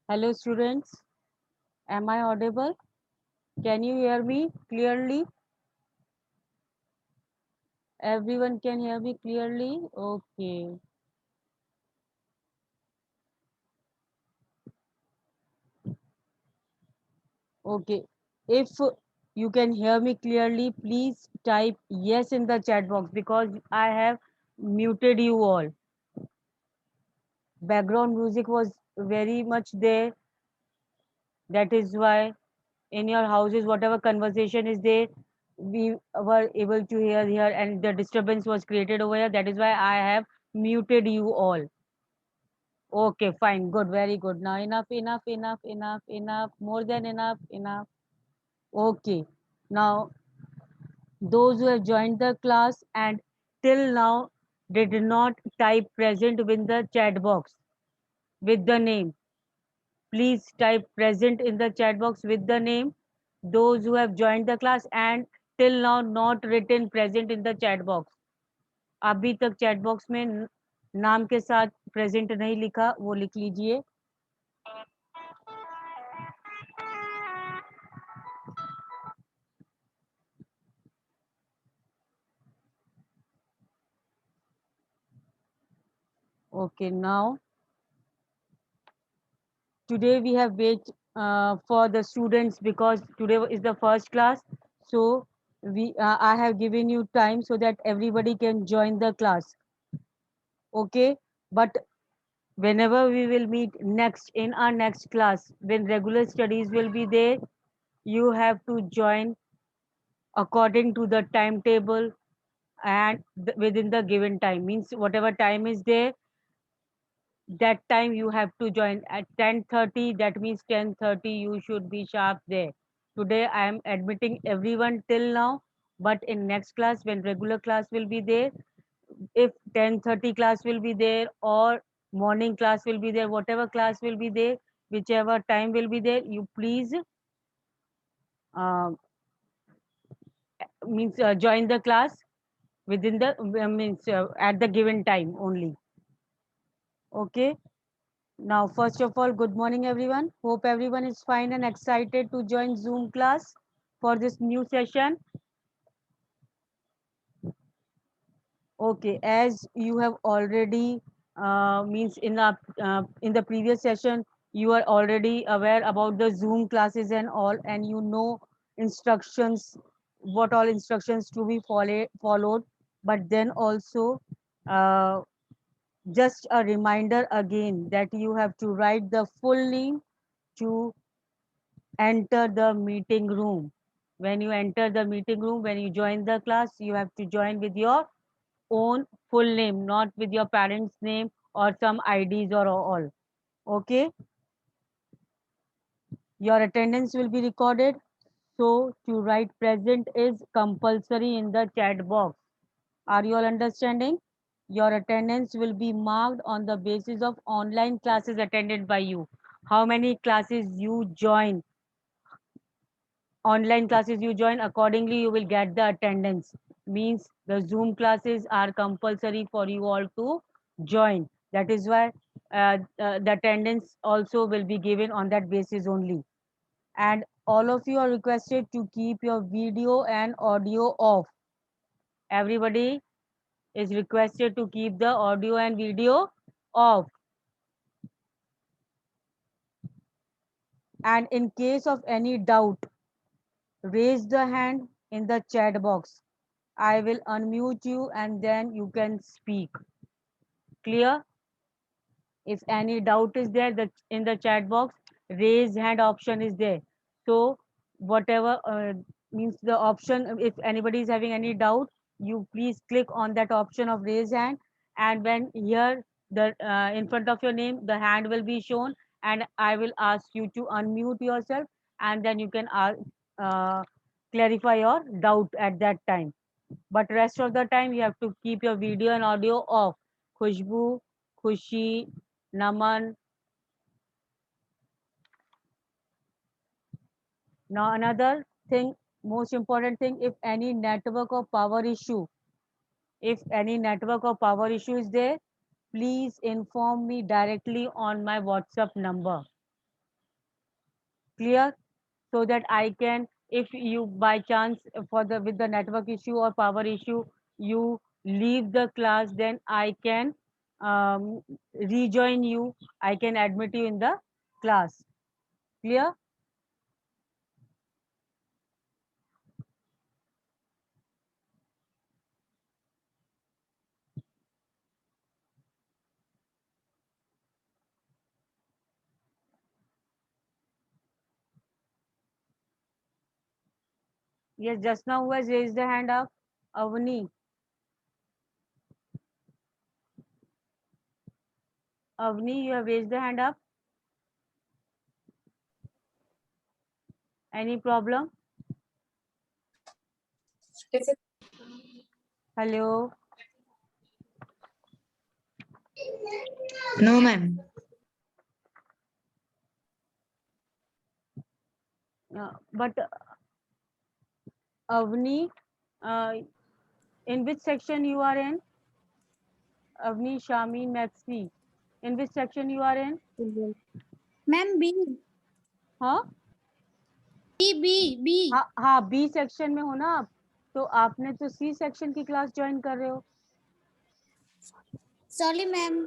Hello students, am I audible? Can you hear me clearly? Everyone can hear me clearly? Okay. Okay. If you can hear me clearly, please type yes in the chat box because I have muted you all. Background music was very much there. That is why in your houses, whatever conversation is there, we were able to hear here and the disturbance was created over here. That is why I have muted you all. Okay, fine, good, very good. Now enough, more than enough. Okay, now those who have joined the class and till now they did not type present in the chat box with the name. Please type present in the chat box with the name. Those who have joined the class and till now not written present in the chat box. अभी तक chat box में नाम के साथ present नहीं लिखा वो लिख लीजिए. Okay, now today we have wait for the students because today is the first class. So we I have given you time so that everybody can join the class. Okay, but whenever we will meet next in our next class, when regular studies will be there, you have to join according to the timetable and within the given time. Means whatever time is there, that time you have to join at 10:30. That means 10:30 you should be sharp there. Today I am admitting everyone till now, but in next class when regular class will be there, if 10:30 class will be there or morning class will be there, whatever class will be there, whichever time will be there, you please uh, means join the class within the means at the given time only. Okay. Now, first of all, good morning, everyone. Hope everyone is fine and excited to join Zoom class for this new session. Okay, as you have already means in the previous session, you are already aware about the Zoom classes and all, and you know instructions, what all instructions to be followed. But then also, uh, just a reminder again that you have to write the full name to enter the meeting room. When you enter the meeting room, when you join the class, you have to join with your own full name, not with your parents' name or some IDs or all. Okay, your attendance will be recorded. So to write present is compulsory in the chat box. Are you all understanding? Your attendance will be marked on the basis of online classes attended by you. How many classes you join, online classes you join, accordingly you will get the attendance. Means the Zoom classes are compulsory for you all to join. That is why the attendance also will be given on that basis only. And all of you are requested to keep your video and audio off. Everybody is requested to keep the audio and video off. And in case of any doubt, raise the hand in the chat box. I will unmute you and then you can speak. Clear? If any doubt is there, that in the chat box, raise hand option is there. So whatever means the option, if anybody is having any doubt, you please click on that option of raise hand, and when here the in front of your name, the hand will be shown, and I will ask you to unmute yourself, and then you can uh, clarify your doubt at that time. But rest of the time you have to keep your video and audio off. Khushbu, Khushi, Naman. Now another thing, most important thing, if any network or power issue, if any network or power issue is there, please inform me directly on my WhatsApp number. Clear? So that I can, if you by chance for the with the network issue or power issue, you leave the class, then I can rejoin you. I can admit you in the class. Clear? Yes, just now who has raised the hand up? Avni. Avni, you have raised the hand up. Any problem? Hello. No, ma'am. But Avni, in which section you are in? Avni, Shami, Maxi. In which section you are in? Ma'am B हाँ B B B हाँ B section में हो ना आप, तो आपने तो C section की क्लास ज्वाइन कर रहे हो। सॉरी मैम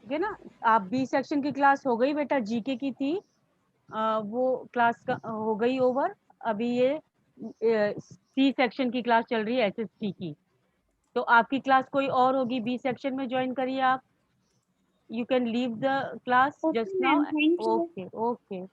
ठीक है ना, आप बी सेक्शन की क्लास हो गई बेटा, जीके की थी, वो क्लास का हो गई ओवर। अभी ये सी सेक्शन की क्लास चल रही है एसएसटी की, तो आपकी क्लास कोई और होगी, बी सेक्शन में ज्वाइन करिए आप। You can leave the class okay just now. Ma'am thank you okay okay.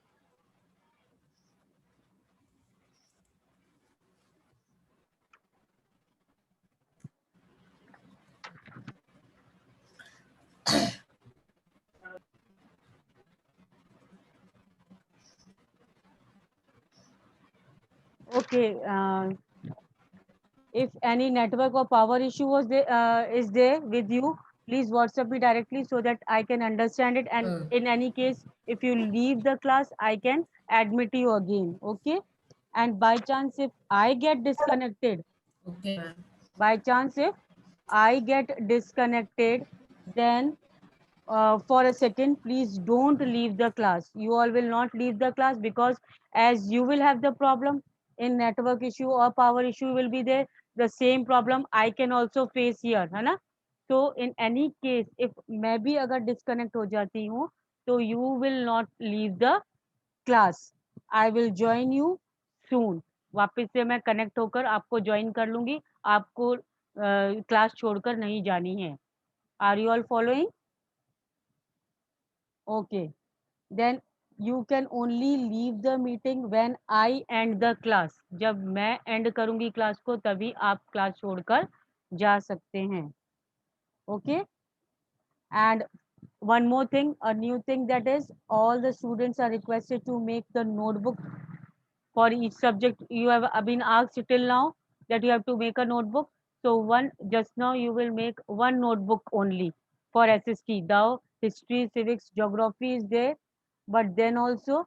Okay, if any network or power issue was there, is there with you, please WhatsApp me directly so that I can understand it. And in any case, if you leave the class, I can admit you again. Okay. And by chance, if I get disconnected, okay ma'am by chance, if I get disconnected, then for a second, please don't leave the class. You all will not leave the class, because as you will have the problem in network issue or power issue will be there, the same problem I can also face here, है ना? So in any case, if मैं भी अगर disconnect हो जाती हूँ, तो you will not leave the class. I will join you soon. वापस से मैं कनेक्ट होकर आपको ज्वाइन कर लूंगी, आपको क्लास छोड़कर नहीं जानी है। Are you all following? Okay. Then you can only leave the meeting when I end the class. जब मैं end करूंगी क्लास को, तभी आप क्लास छोड़कर जा सकते हैं। Okay. And one more thing, a new thing, that is all the students are requested to make the notebook for each subject. You have been asked till now that you have to make a notebook. So one, just now you will make one notebook only for SST. Now history, civics, geography is there, but then also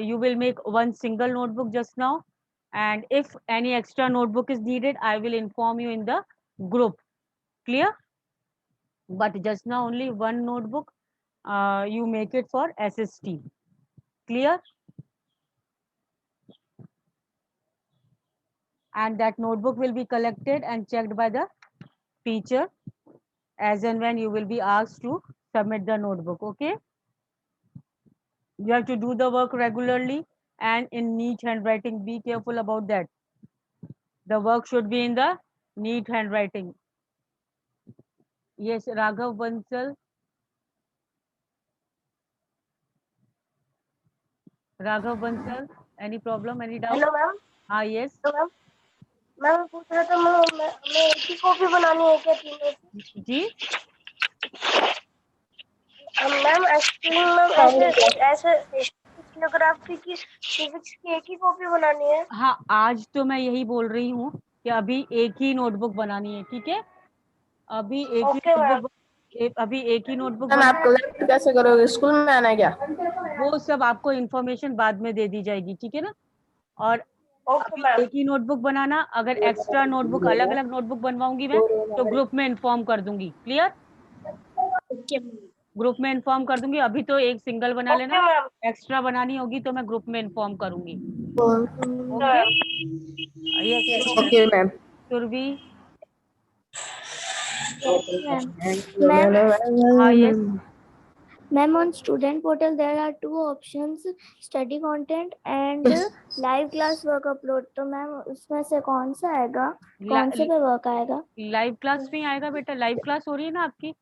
you will make one single notebook just now. And if any extra notebook is needed, I will inform you in the group. Clear? But just now only one notebook, you make it for SST. Clear? And that notebook will be collected and checked by the teacher as and when you will be asked to submit the notebook. Okay, you have to do the work regularly and in neat handwriting. Be careful about that. The work should be in the neat handwriting. Yes, Raghav Bansal. Raghav Bansal, any problem, any doubt? Hello ma'am. हाँ, yes. Hello ma'am. मैं पूछ रहा था, मैं एक ही copy बनानी है क्या तीनों की? जी मैम एक्चुअली मैम ऐसे जियोग्राफी की, फिजिक्स की एक ही कॉपी बनानी है। हाँ, आज तो मैं यही बोल रही हूँ कि अभी एक ही नोटबुक बनानी है, ठीक है? अभी एक ही ओके मैम। नोटबुक, अभी एक ही नोटबुक मैम आप कलेक्ट कैसे करोगे? स्कूल में आना है क्या? वो सब आपको इन्फॉर्मेशन बाद में दे दी जाएगी, ठीक है ना? और ओके अभी मैम। एक ही नोटबुक बनाना, अगर एक्स्ट्रा नोटबुक अलग अलग नोटबुक बनवाऊंगी मैं, तो ग्रुप में इन्फॉर्म कर दूंगी। क्लियर? ओके मैम ग्रुप में इन्फॉर्म कर दूंगी। अभी तो एक सिंगल बना ओके लेना, मैम। एक्स्ट्रा बनानी होगी तो मैं ग्रुप में इन्फॉर्म करूंगी। Okay okay, yes okay ma'am. Surabhi. Ma'am हाँ yes, ma'am on student portal there are two options, study content and live class work upload. तो मैम उसमें से कौन सा आएगा, कौन से पे वर्क आएगा? लाइव क्लास में आएगा बेटा, लाइव क्लास हो रही है ना आपकी,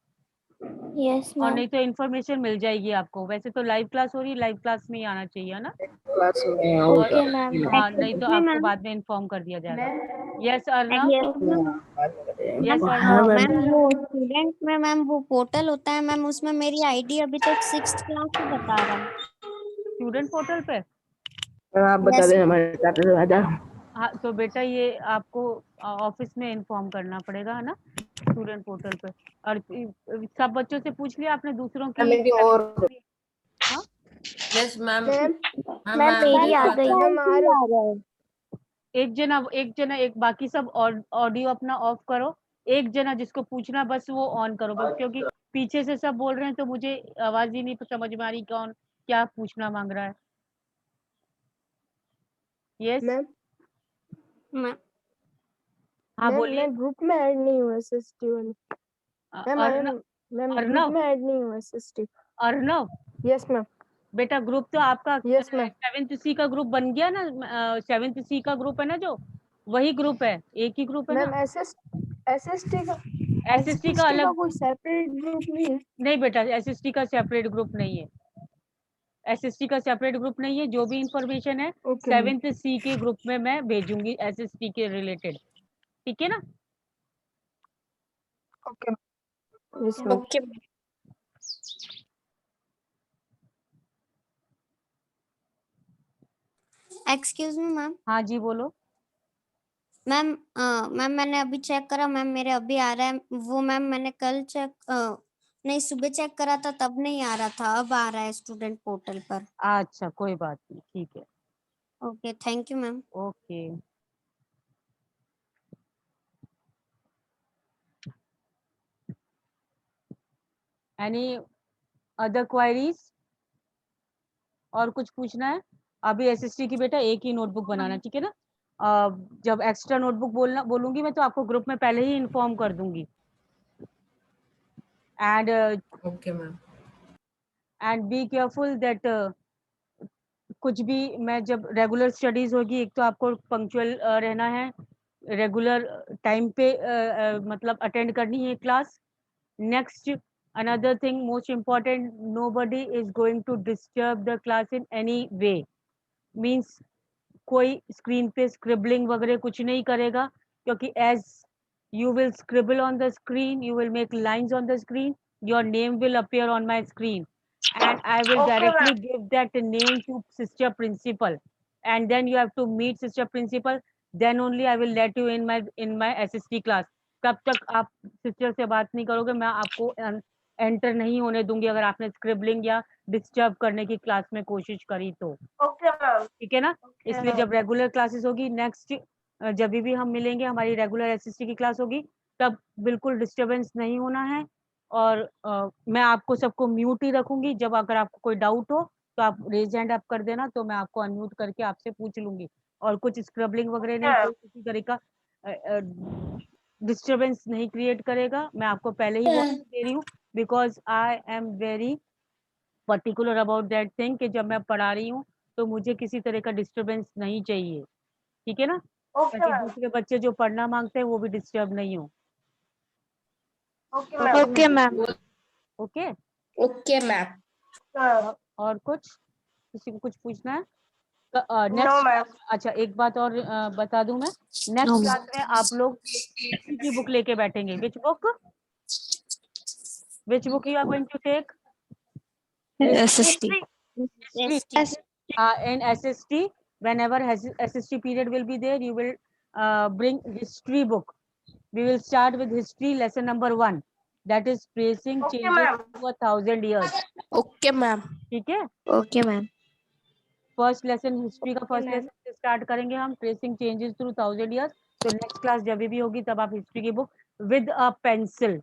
यस और मैम। नहीं तो इन्फॉर्मेशन मिल जाएगी आपको। वैसे तो लाइव क्लास हो रही है, लाइव क्लास में ही आना चाहिए, है ना। क्लास हो गया ओके मैम। हाँ, नहीं तो आपको बाद में इन्फॉर्म कर दिया जाएगा। यस अर्णव, यस हाँ अर्णव। मैम। मैम वो स्टूडेंट में मैम वो पोर्टल होता है मैम, उसमें मेरी आईडी अभी तक 6th क्लास ही बता रहा है। स्टूडेंट पोर्टल पे, आप बता Yes, दें हमारे डाटा से ज्यादा। हाँ तो बेटा ये आपको ऑफिस में इन्फॉर्म करना पड़ेगा, है ना, स्टूडेंट पोर्टल पे। और सब बच्चों से पूछ लिया आपने, दूसरों की मेरी और हाँ यस मैम। मैम मेरी आ गई। मैम आ रहा है। एक जना एक, बाकी सब ऑडियो अपना ऑफ करो। एक जना जिसको पूछना बस वो ऑन करो बस, क्योंकि पीछे से सब बोल रहे हैं तो मुझे आवाज ही नहीं समझ में आ रही कौन क्या पूछना मांग रहा है। यस मैम हाँ बोलिए। मैं ग्रुप में ऐड नहीं हूँ एसएसटी वाले। Ma'am I am Arnav, ma'am group Arnav, में ऐड नहीं हूँ एसएसटी। Arnav yes ma'am. बेटा ग्रुप तो आपका यस मैम। 7th सी का ग्रुप बन गया ना, 7th सी का ग्रुप है ना, जो वही ग्रुप है, एक ही ग्रुप है ना। मैम एसएसटी का एसएसटी का अलग, कोई सेपरेट ग्रुप नहीं है। नहीं बेटा एसएसटी का सेपरेट ग्रुप नहीं है, एसएसटी का सेपरेट ग्रुप नहीं है। जो भी इंफॉर्मेशन है ओके मैम। 7th सी के ग्रुप में मैं भेजूंगी एसएसटी के रिलेटेड, ठीक है ना। Okay yes ma'am. Okay excuse me ma'am. हाँ जी बोलो। मैम मैम मैंने अभी चेक करा मैम, मेरे अभी आ रहा है वो मैम। मैंने कल चेक नहीं सुबह चेक करा था तब नहीं आ रहा था, अब आ रहा है स्टूडेंट पोर्टल पर। अच्छा कोई बात नहीं, ठीक है, okay thank you ma'am. Okay. Any other queries, और कुछ पूछना है? अभी एसएसटी की बेटा एक ही नोटबुक बनाना, ठीक है ना। जब एक्स्ट्रा नोटबुक बोलूंगी मैं तो आपको ग्रुप में पहले ही इन्फॉर्म कर दूंगी। And okay ma'am. And be careful that कुछ भी, मैं जब रेगुलर स्टडीज होगी, एक तो आपको पंक्चुअल रहना है, रेगुलर टाइम पे मतलब अटेंड करनी है class. Next another thing most important, nobody is going to disturb the class in any way, means कोई स्क्रीन पे स्क्रिबलिंग वगैरह कुछ नहीं करेगा, क्योंकि as you will scribble on the screen, you will make lines on the screen, your name will appear on my screen, and I will okay directly ma'am. give that name to sister principal, and then you have to meet sister principal, then only I will let you in my SST class. तब तक आप sister से बात नहीं करोगे, मैं आपको enter नहीं होने दूंगी अगर आपने स्क्रिबलिंग या डिस्टर्ब करने की क्लास में कोशिश करी तो, ओके मैम। ठीक है ना। इसलिए जब रेगुलर क्लासेस होगी नेक्स्ट, जब भी हम मिलेंगे हमारी रेगुलर एसएसटी की क्लास होगी, तब बिल्कुल डिस्टरबेंस नहीं होना है। और मैं आपको सबको म्यूट ही रखूंगी, जब अगर आपको कोई डाउट हो तो आप रेज हैंड अप कर देना, तो मैं आपको अनम्यूट करके आपसे पूछ लूंगी। और कुछ स्क्रबलिंग वगैरह नहीं, कोई किसी तरह का डिस्टरबेंस नहीं क्रिएट करेगा। मैं आपको पहले ही वार्निंग दे रही हूँ, because I am very particular about that thing, कि जब मैं पढ़ा रही हूँ तो मुझे किसी तरह का डिस्टरबेंस नहीं चाहिए, ठीक है ना, ओके ताकि मैम। दूसरे बच्चे जो पढ़ना मांगते हैं वो भी डिस्टर्ब नहीं हो। Okay ma'am. Okay ma'am. Okay, okay ma'am. और कुछ किसी को कुछ पूछना है? No next ma'am. अच्छा एक बात और बता दूं मैं, नेक्स्ट क्लास में आप लोग हिस्ट्री की बुक लेके बैठेंगे। Which book you are going to take? SST. History. In SST, whenever SST period will be there, you will bring history book. We will start with history lesson number 1. That is tracing okay changes ma'am. through 1,000 years. Okay ma'am. ठीक है, okay ma'am. First lesson history का first lesson से start करेंगे हम, tracing changes through 1,000 years. तो next class जब भी होगी तब आप हिस्ट्री की book with a pencil,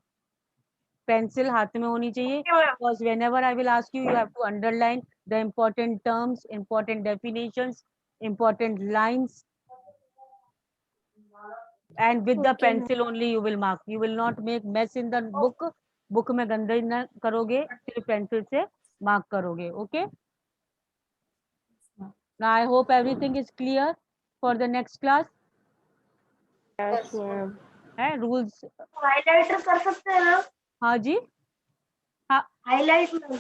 pencil हाथ में होनी चाहिए, because whenever I will ask you, you have to underline the important terms, important definitions, important lines, and with the Okay, ma'am. pencil only you will mark. You will not make mess in the book. Book में गंदगी ना करोगे, सिर्फ pencil से mark करोगे. Okay. Now I hope everything is clear for the next class. Yes, ma'am. है rules. Highlighter कर सकते हैं ना, हाँ जी, हाँ हाईलाइट में.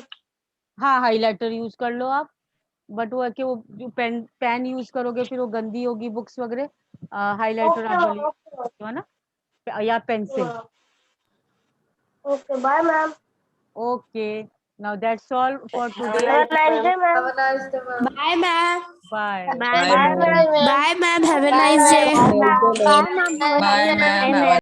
हाँ हाइलाइटर यूज कर लो आप, बट वो है कि वो जो पेन यूज करोगे फिर वो गंदी होगी बुक्स वगैरह. हाइलाइटर आप वाली use करते हो ना, या pencil. Okay, bye ma'am. Okay, now that's all for today. Have a nice day ma'am. Have a nice day, ma'am. Bye, ma'am. Bye. Bye, Bye, ma'am. ma'am. Bye, ma'am. Have a nice day. Bye, ma'am. Bye, ma'am. Have a